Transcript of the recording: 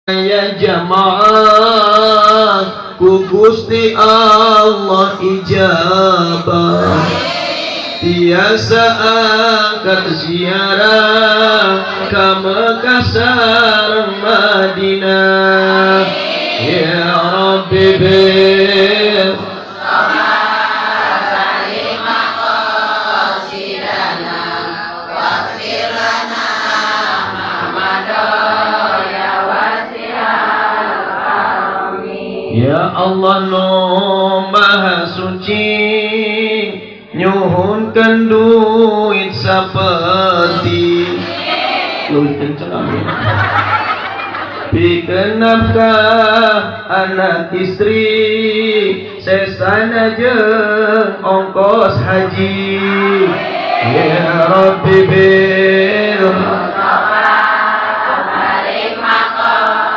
Ya jamaah ku Gusti Allah ijabah tiasa angkat ziarah ke Mekah sareng Madinah ya Rabbi bil Ya Allah no maha suci nyuhunkan duit sapeti duit kenceng amin pikeun nafkah anak istri sesana jeung ongkos haji ya Rabbi bil